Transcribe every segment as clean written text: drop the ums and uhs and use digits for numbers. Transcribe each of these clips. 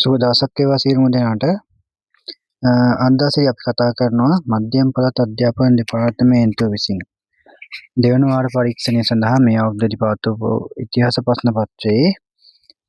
සුබ දවසක් වේවා සියලුම දෙනාට. අද දවසේ අපි කතා කරනවා මධ්‍යම පළාත් අධ්‍යාපන දෙපාර්තමේන්තුව විසින් දෙවන වාර පරීක්ෂණය සඳහා මේ අවුරුද්දේදී පවත්වපු ඉතිහාස ප්‍රශ්න පත්‍රයේ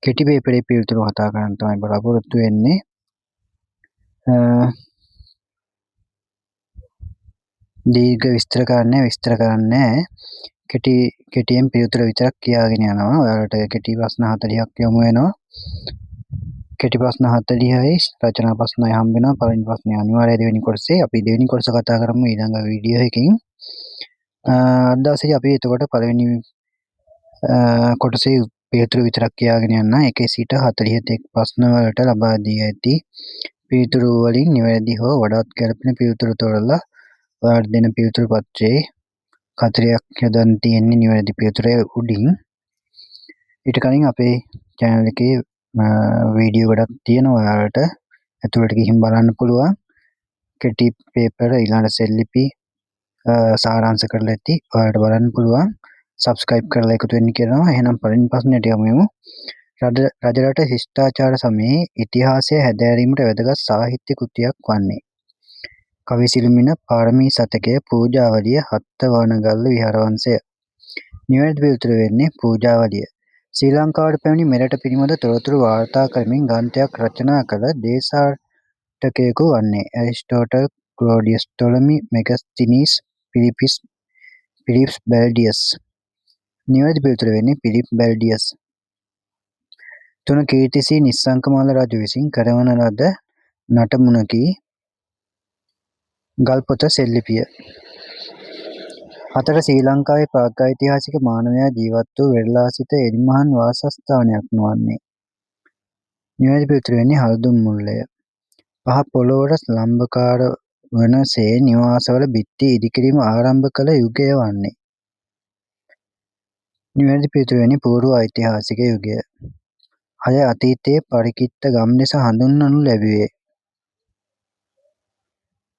කෙටි පේපරේ පිළිතුරු කතා කරන්න තමයි බලාපොරොත්තු වෙන්නේ. දීර්ඝ විස්තර කරන්නේ කෙටියෙන් පිළිතුර විතරක් කියාගෙන යනවා. ඔයාලට කෙටි ප්‍රශ්න 40ක් යොමු වෙනවා. කෙටි ප්‍රශ්න 40යි රචනා ප්‍රශ්නයි හම්බ වෙනවා. පළවෙනි ප්‍රශ්නේ අනිවාර්යයි දෙවෙනි කොටසේ. අපි දෙවෙනි කොටස කතා කරමු ඊළඟ වීඩියෝ එකකින්. අද දවසේ අපි එතකොට පළවෙනි කොටසේ පිළිතුරු විතරක් කියාගෙන යන්න. 1 සිට 40 ප්‍රශ්න වලට ලබා දී ඇති පිළිතුරු වලින් නිවැරදි හෝ වඩාත් ගැළපෙන පිළිතුරු තෝරලා ඔයාලට දෙන පිළිතුරු පත්‍රයේ කතරයක් යොදන් තියෙන්නේ නිවැරදි පිළිතුරේ උඩින්. ඊට කලින් අපේ channel එකේ වීඩියෝ ගොඩක් තියෙනවා ඔයාලට ඇතුළට ගිහින් බලන්න පුළුවන්. කෙටි පේපර් ඊළඟ සෙල්ලිපි සාරාංශ කරලා ඇති ඔයාලට බලන්න පුළුවන්. subscribe කරලා එකතු වෙන්න කියනවා. එහෙනම් පළවෙනි ප්‍රශ්නයට යමු. රජරට ශිෂ්ටාචාර සමයේ ඉතිහාසය හැදෑරීමට වැදගත් සාහිත්‍ය කෘතියක් වන්නේ. කවි සිළුමිණ පාරමී සතකය පූජාවලිය හත්තවනගල්ල විහාරවංශය. නිවැරදි පිළිතුර වෙන්නේ පූජාවලිය. ශ්‍රී ලංකාවට පැමිණි මෙරට පිළිබඳ තොරතුරු වාර්තා කරමින් ග්‍රන්ථයක් රචනා කළ දේශාටකයෙකු වන්නේ ඇරිස්ටෝටල්, ක්ලෝඩියස් ටොලමි, මෙගස්තිනීස්, පිලිප්ස් බැල්ඩියස්. නිවැරදි පිළිතුර වෙන්නේ පිලිප් බැල්ඩියස්. 3 කීර්තිසී නිස්සංකමාල රජු විසින් කරවන ලද නටමුණකි ගල්පොත සෙල්ලිපිය. 4 ශ්‍රී ලංකාවේ ප්‍රාග්ඓතිහාසික මානවයා ජීවත් වූ වෙරළා සිට එළිමහන් වාසස්ථානයක් නොවන්නේ. නිවැරදි පිළිතුර වෙන්නේ හල්දුන් මුල්ලය. 5 පොළොවට ලම්බකාර වන සේ නිවාසවල බිත්ති ඉදිකිරීම ආරම්භ කළ යුගය වන්නේ. නිවැරදි පිළිතුර වෙන්නේ පූර්ව ඓතිහාසික යුගය. 6 අතීතයේ පරිකිත්ත ගම් ලෙස හඳුන්වනු ලැබුවේ.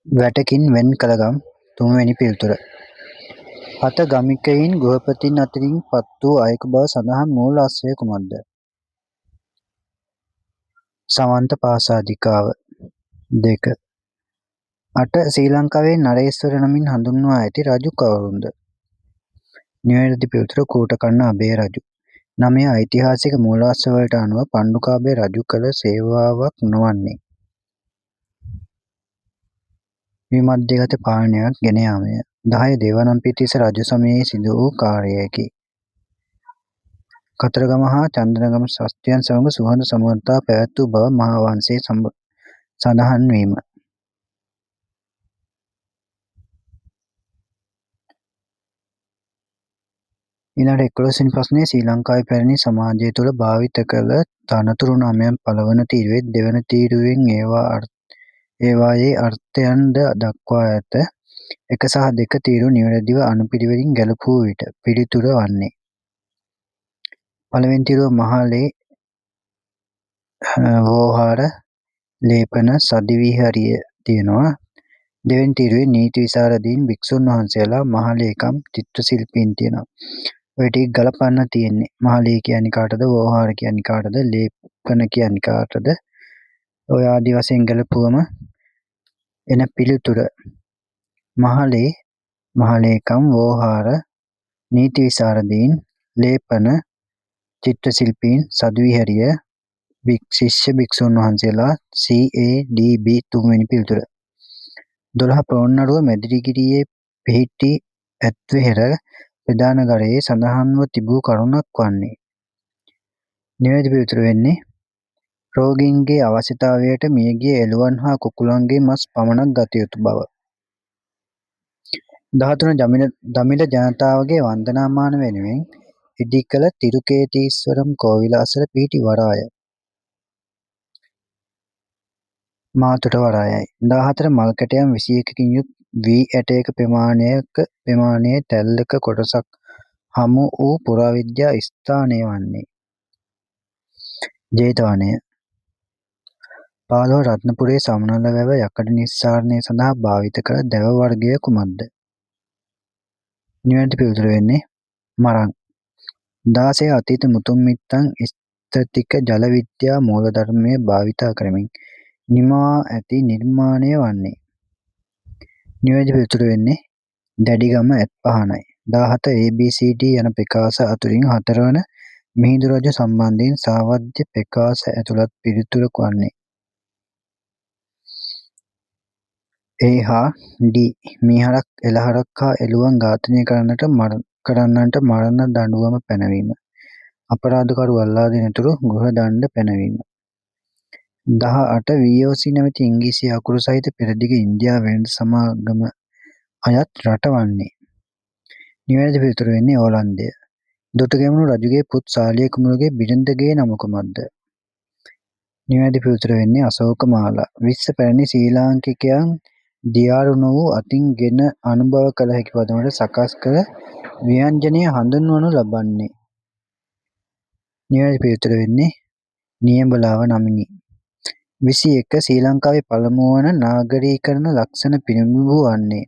වැටකින් වෙන් කළ ගම්. 3 වෙනි පිළිතුර. 7 ගමිකයින් ගෘහපතීන් අතරින් පත් වූ අයෙකු බව සඳහන් මූල අශ්වය කුමක්ද? සමන්ත පාසාදිකාව. 2. 8 ශ්‍රී ලංකාවේ නරේස්වර නමින් හඳුන්වා ඇති රජු කවුරුන්ද? නිවැරදි පිළිතුර කූටකන්න අභය රජු. 9 ඓතිහාසික මූලාශ්‍ර වලට අනුව පණ්ඩුකාභය රජු කළ සේවාවක් නොවන්නේ. විමධ්‍යගත පාලනයක් ගෙන යාමය. 10 දේවානම්පියතිස්ස රජු සමයේ සිදු වූ කාර්යයකි. කතරගම හා චන්දනගම ශස්ත්‍රයන් සමඟ සුහද සමගතා පැවැත් වූ බව මහාවංශයේ සඳහන් වීම. ඊළඟට 11 වෙනි ප්‍රශ්නය ශ්‍රී ලංකාවේ පැරණි සමාජය තුළ භාවිත කළ තනතුරු නාමයන් පළවන තීරුවේ දෙවන තීරුවෙන් ඒවායේ අර්ථයන්ද දක්වා ඇත. 1 සහ 2 තීරු නිවැරදිව අනුපිළිවෙලින් ගැළපූ විට පිළිතුර වන්නේ. පළවෙනි තීරුව මහලේ වෝහාර ලේපන සදිවිහරිය තියෙනවා. දෙවෙනි තීරුවේ නීති විසරදීන් භික්ෂුන් වහන්සේලා මහලේකම් චිත්‍රශිල්පීන් තියෙනවා. ඔය ටික ගලපන්න තියෙන්නේ. මහලේ කියන්නේ කාටද? වෝහාර කියන්නේ කාටද? ලේපන කියන්නේ කාටද? ඔය ආදි වශයෙන් ගලපුවම එන පිළිතුර මහලේ, මහලේකම්, වෝහාර, නීති විසරදීන්, ලේපන, චිත්‍රශිල්පීන්, සදිවිහරිය, ශිෂ්‍ය භික්ෂුන් වහන්සේලා CADB 3 වෙනි පිළිතුර. 12 පොළොන්නරුව මැදිරිගිරියේ පිහිටි ඇත්වෙහෙර ප්‍රධාන ගරයේ සඳහන්ව තිබූ කරුණක් වන්නේ. නිවැරදි පිළිතුර වෙන්නේ රෝගීන්ගේ අවශ්‍යතාවයට මියගිය එළුවන් හා කුකුලන්ගේ මස් පමණක් ගත යුතු බව. 13 දමිළ ජනතාවගේ වන්දනාමාන වෙනුවෙන් ඉදිකළ තිරුකේතීස්වරම් කෝවිල අසල පිහිටි වරාය. මාතොට වරායයි. 14 මල් කැටයම් 21කින් යුත් වී ඇටයක ප්‍රමාණයේ තැල්ලක කොටසක් හමු වූ පුරාවිද්‍යා ස්ථානය වන්නේ. ජේතවනය. 15 රත්නපුරේ සමනල වැව යකඩ නිස්සාරණය සඳහා භාවිත කළ දැව වර්ගය කුමක්ද? නිවැරදි පිළිතුර වෙන්නේ මරං. 16 අතීත මුතුන් මිත්තන් ස්ථතික ජල විද්‍යා මූලධර්මය භාවිතා කරමින් නිමා ඇති නිර්මාණය වන්නේ. නිවැරදි පිළිතුර වෙන්නේ දැඩිගම ඇත්පහනයි. 17 ABCD යන ප්‍රකාශ අතුරින් 4 වන මිහිඳු රජු සම්බන්ධයෙන් සාවද්‍ය ප්‍රකාශ ඇතුළත් පිළිතුර වන්නේ. A හා D මීහරක් එළහරක් හා එළුවන් ඝාතනය කරන්නන්ට මරණ දඬුවම පැනවීම. අපරාධකරු අල්ලා දෙනතුරු ගෘහ දණ්ඩ පැනවීම. 18 VOC නැමැති ඉංග්‍රීසි අකුරු සහිත පෙරදිග ඉන්දියානු වෙළෙඳ සමාගම අයත් රට වන්නේ. නිවැරදි පිළිතුර වෙන්නේ ඕලන්දය. දුටුගැමුණු රජුගේ පුත් සාලිය කුමරුගේ බිරිඳගේ නම කුමක්ද? නිවැරදි පිළිතුර වෙන්නේ අශෝකමාලා. 20 පැරණි ශ්‍රී ලාංකිකයන් දියාරු නො වූ අතින් ගෙන අනුභව කළ හැකි පදනමට සකස් කළ ව්‍යංජනය හඳුන්වනු ලබන්නේ. නිවැරදි පිළිතුර වෙන්නේ නියඹලාව නමිනි. 21 ශ්‍රී ලංකාවේ පළමු වන නාගරීකරණ ලක්ෂණ පිළිබිඹු වන්නේ.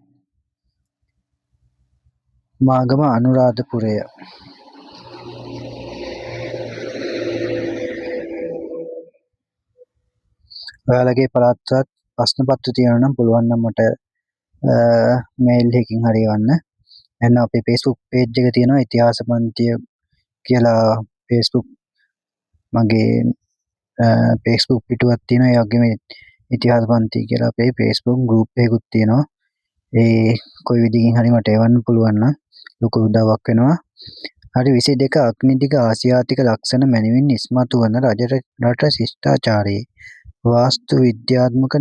මාගම අනුරාධපුරය. ඔයාලගේ පළාතට ප්‍රශ්න පත්‍ර තියෙනවා නම් පුළුවන් නම් මට මේල් එකකින් හරි යවන්න. එහෙනම් අපේ Facebook page එක තියෙනවා ඉතිහාස පන්තිය කියලා Facebook මගේ Facebook පිටුවක් තියෙනවා. ඒ වගේම ඉතිහාස පන්තිය කියලා අපේ Facebook group එකකුත් තියෙනවා. ඒ කොයි විදිහකින් හරි මට එවන්න පුළුවන් නම් ලොකු උදව්වක් වෙනවා. හරි 22 අග්නිදිග ආසියාතික ලක්ෂණ මැනවින් ඉස්මතු වන රට ශිෂ්ටාචාරයේ වාස්තු විද්‍යාත්මක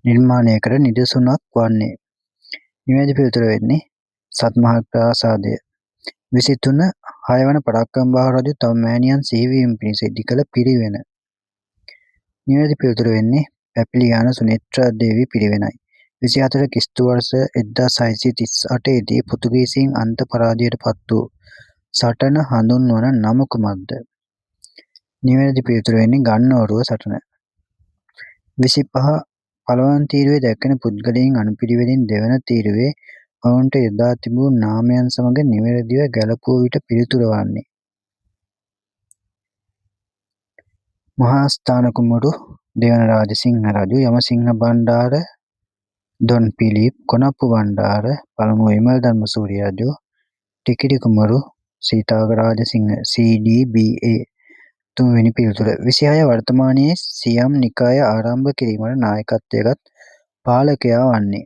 නිර්මාණයකට නිදසුනක් වන්නේ. නිවැරදි පිළිතුර වෙන්නේ සත්මහල් ප්‍රාසාදය. 23 6 වන පරාක්‍රමබාහු රජු තම මෑණියන් සිහිවීම පිණිස ඉදි කළ පිරිවෙන. නිවැරදි පිළිතුර වෙන්නේ පැපිලියාන සුනේත්‍රා දේවී පිරිවෙනයි. 24 ක්‍රිස්තු වර්ෂ 1638 දී පෘතුගීසීන් අන්ත පරාජයට පත් වූ සටන හඳුන්වන නම කුමක්ද? නිවැරදි පිළිතුර වෙන්නේ ගන්නවරුව සටන. 25 පළවන තීරුවේ දැක්වෙන පුද්ගලයන් අනුපිළිවෙලින් දෙවන තීරුවේ ඔවුන්ට යොදා තිබූ නාමයන් සමග නිවැරදිව ගැළපුව විට පිළිතුර වන්නේ. මහා ස්ථාන කුමරු දෙවන රාජසිංහ රජු, යමසිංහ බණ්ඩාර දොන් පිලිප්, කොනප්පු බණ්ඩාර පළමු විමල ධර්මසූරිය රජු, ටිකිරි කුමරු සීතාවක රාජසිංහ CDBA. තුන්වෙනි පිළිතුර 26 වර්තමානයේ සියම් නිකාය ආරම්භ කිරීමට නායකත්වයගත් පාලකයා වන්නේ.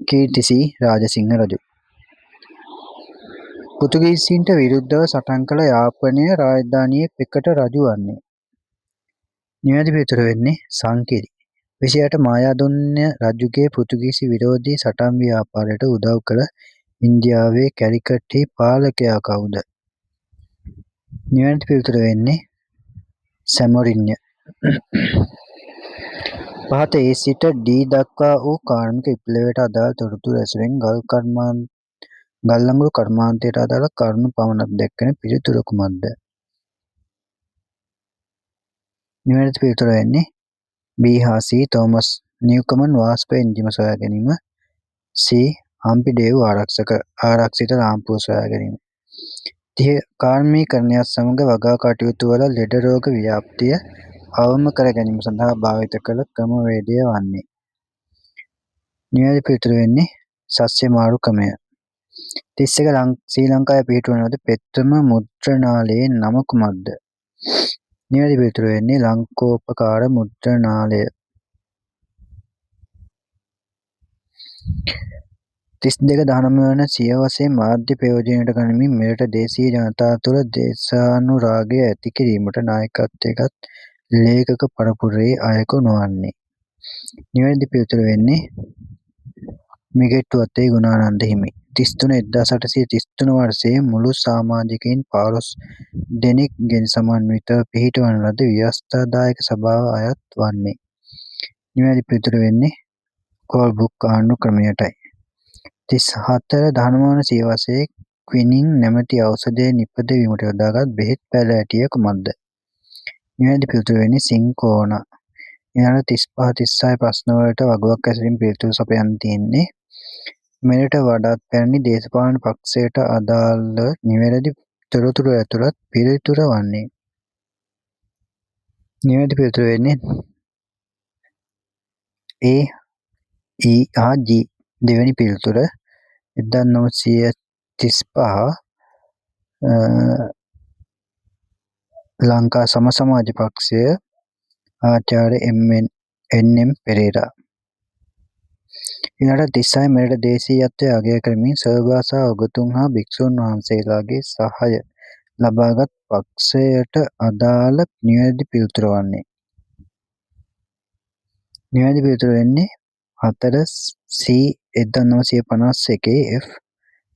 කීර්තිසී රාජසිංහ රජු. පෘතුගීසීන්ට විරුද්ධව සටන් කළ යාපනය රාජධානියේ පෙකට රජු වන්නේ. නිවැරදි පිළිතුර වෙන්නේ සංකිරි. 28 මායාදුන්න රජුගේ පෘතුගීසි විරෝධී සටන් ව්‍යාපාරයට උදව් කළ ඉන්දියාවේ කැලිකට්හි පාලකයා කවුද? නිවැරදි පිළිතුර වෙන්නේ සැමොරින්ය. පහත A සිට D දක්වා වූ කාර්මික විප්ලවයට අදාළ තොරතුරු ඇසුරින් ගල් අඟුරු කර්මාන්තයට අදාළ කරුණු පමණක් දැක්වෙන පිළිතුර කුමක්ද? නිවැරදි පිළිතුර වෙන්නේ B හා C තෝමස් නිව්කමන් වාෂ්ප එන්ජිම සොයා ගැනීම, C හම්පිඩේව් ආරක්ෂිත ලාම්පුව සොයා ගැනීම. 30 කාර්මීකරණයත් සමග වගා කටයුතු වල ලෙඩ රෝග ව්‍යාප්තිය අවම කර ගැනීම සඳහා භාවිත කළ ක්‍රමවේදය වන්නේ. නිවැරදි පිළිතුර වෙන්නේ සස්්‍ය මාරු ක්‍රමය. 31 ශ්‍රී ලංකාවේ පිහිටුවන ලද පෙත්තම මුද්‍රණාලයේ නම කුමක්ද? නිවැරදි පිළිතුර වෙන්නේ ලංකෝපකාර මුද්‍රණාලය. 32 19 වන සියවසේ මාධ්‍ය ප්‍රයෝජනයට ගනිමින් මෙරට දේශීය ජනතාව තුළ දේශානුරාගය ඇති කිරීමට නායකත්වයගත් ලේඛක පරපුරේ අයෙකු නොවන්නේ. නිවැරදි පිළිතුර වෙන්නේ මිගෙට්ටුවත්තේ ගුණානන්ද හිමි. 33 1833 වර්ෂයේ මුළු සමාජිකයින් 15 දෙනෙක්ගෙන් සමන්විතව පිහිටවන ලද ව්‍යවස්ථාදායක සභාව අයත් වන්නේ. නිවැරදි පිළිතුර වෙන්නේ කෝල්බුක් ආණ්ඩු ක්‍රමයටයි. 34 19 වන සියවසේ ක්විනින් නැමැති ඖෂධය නිපදවීමට යොදාගත් බෙහෙත් පැළෑටිය කුමක්ද? නිවැරදි පිළිතුර වෙන්නේ සින්කෝනා. ඊළඟ 35 36 ප්‍රශ්න වලට වගුවක් ඇසුරින් පිළිතුරු සපයන්න තියෙන්නේ. මෙරට වඩාත් පැරණි දේශපාලන පක්ෂයට අදාළ නිවැරදි තොරතුරු ඇතුළත් පිළිතුර වන්නේ. නිවැරදි පිළිතුර වෙන්නේ A, E හා G. දෙවැනි පිළිතුර 1935 ලංකා සම සමාජ පක්ෂය ආචාර්ය එන්.එම්. පෙරේරා. ඊළඟට 36 මෙරට දේශීයත්වය අගය කරමින් සර්වභාෂා උගතුන් හා භික්ෂූන් වහන්සේලාගේ සහාය ලබාගත් පක්ෂයට අදාළ නිවැරදි පිළිතුර වන්නේ. නිවැරදි පිළිතුර වෙන්නේ 4 C 1951 F.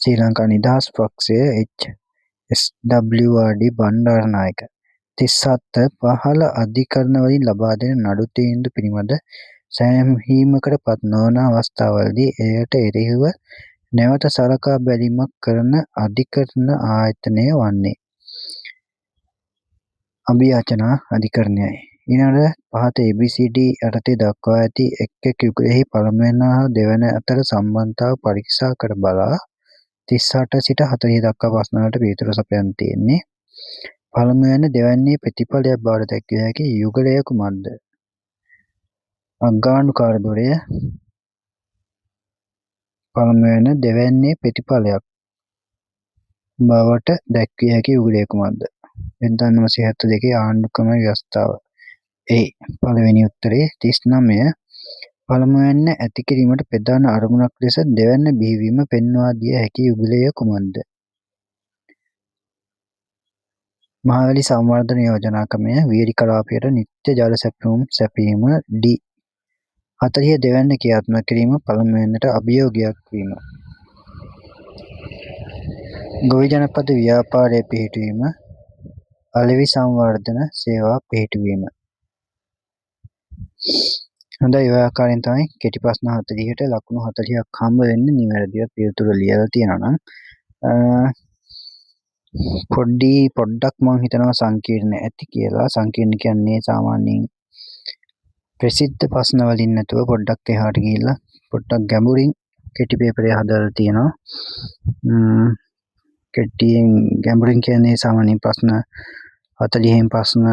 ශ්‍රී ලංකා නිදහස් පක්ෂය H.S.W.R.D. බණ්ඩාරනායක. 37 පහළ අධිකරණ වලින් ලබා දෙන නඩු තීන්දුව පිළිබඳ සෑහීමකට පත් නොවන අවස්ථාවලදී එයට එරෙහිව නැවත සලකා බැලීමක් කරන අධිකරණ ආයතනය වන්නේ අභියාචනා අධිකරණයයි. ඊළඟට පහත ABCD යටතේ දක්වා ඇති එක් එක් යුගලෙහි පළමුවන හා දෙවන අතර සම්බන්ධතාව පරීක්ෂා කර බලා 38 සිට 40 දක්වා ප්‍රශ්න වලට පිළිතුරු සපයන්න තියෙන්නේ. පළමුවන දෙවැන්නේ ප්‍රතිඵලයක් බවට දැක්විය හැකි යුගලය කුමක්ද? අග්ගාණ්ඩුකාර දොරය. පළමුවන දෙවැන්නේ ප්‍රතිඵලයක් බවට දැක්විය හැකි යුගලය කුමක්ද? 1972 ආණ්ඩුක්‍රම ව්‍යවස්ථාව. පළවෙනි උත්තරේ 39 පළමුවැන්න ඇති කිරීමට ප්‍රධාන අරමුණක් ලෙස දෙවැන්න බිහිවීම පෙන්වා දිය හැකි යුගලය කුමක්ද? මහවැලි සංවර්ධන යෝජනා ක්‍රමය වියලි කලාපයට නිත්‍ය ජල සැපයීම D. 40 දෙවැන්න ක්‍රියාත්මක කිරීම පළමුවැන්නට අභියෝගයක් වීම. ගොවි ජනපද ව්‍යාපාරය පිහිටුවීම අලෙවි සංවර්ධන සේවා පිහිටුවීම. හොඳයි ඔය ආකාරයෙන් තමයි කෙටි ප්‍රශ්න 40ට ලකුණු 40ක් හම්බ වෙන්නේ. නිවැරදිව පිළිතුරු ලියලා තියෙනවා නම් පොඩ්ඩක් මම හිතනවා සංකීර්ණ ඇති කියලා. සංකීර්ණ කියන්නේ සාමාන්‍යයෙන් ප්‍රසිද්ධ ප්‍රශ්න වලින් නැතුව පොඩ්ඩක් එහාට ගිහිල්ලා පොඩ්ඩක් ගැඹුරින් කෙටි පේපරය හදලා තියෙනවා. කෙටියෙන් ගැඹුරින් කියන්නේ සාමාන්‍යයෙන් ප්‍රශ්න 40න් ප්‍රශ්න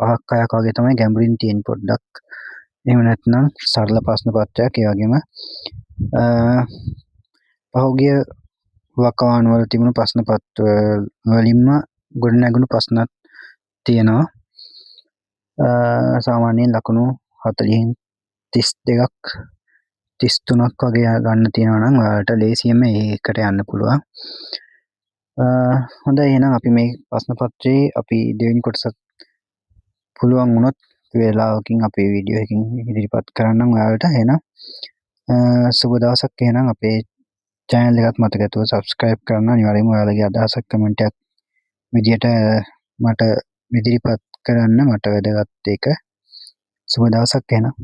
5ක් 6ක් වගේ තමයි ගැඹුරින් තියෙන පොඩ්ඩක්. එහෙම නැත්නම් සරල ප්‍රශ්න පත්‍රයක්. ඒ වගේම පහුගිය වකවාණු වල තිබුණු ප්‍රශ්න පත්‍ර වලින්ම ගොඩනැගුණු ප්‍රශ්නත් තියෙනවා. සාමාන්‍යයෙන් ලකුණු 40න් 32ක් 33ක් වගේ ගන්න තියෙනවා නම් ඔයාලට ලේසියෙන්ම ඒකට යන්න පුළුවන්. හොඳයි එහෙනම් අපි මේ ප්‍රශ්න පත්‍රයේ අපි දෙවෙනි කොටසත් පුළුවන් වුණොත් වේලාවකින් අපේ වීඩියෝ එකකින් ඉදිරිපත් කරන්නම් ඔයාලට. එහෙනම් සුබ දවසක්. එහෙනම් අපේ channel එකත් මතකතුව subscribe කරන්න අනිවාර්යයෙන්ම ඔයාලගේ අදහසක් කමෙන්ට් එකක් විදියට මට ඉදිරිපත් කරන්න. මට වැදගත් ඒක. සුබ දවසක් එහෙනම්.